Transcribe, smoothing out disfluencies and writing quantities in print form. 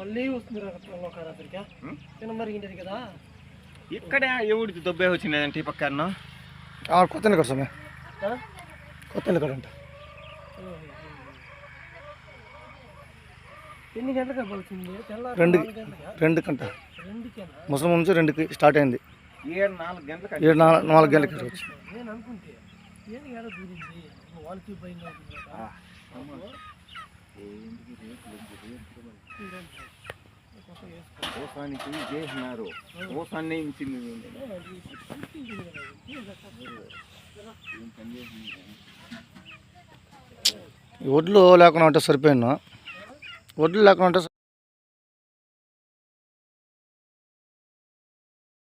మళ్ళీ వస్తుంది మరిగింది కదా ఇక్కడే ఎవడికి దొబ్బే వచ్చిందంటే ఈ పక్కన కొత్త ఇక్కడ సమయ కొత్త ఇక్కడ అంట ఎన్ని గంటలకు వచ్చింది? 2 ముసలి నుంచి 2కి స్టార్ట్ అయింది. 4 గంటలకి వచ్చి నేను అనుకుంటే ఏంటి ఏదో దూరింది వాళ్ళకి భయం చేసినారు ఒడ్లు లేకుండా ఉంటే సరిపోయినా ఒడ్లు లేకుండా ఉంటే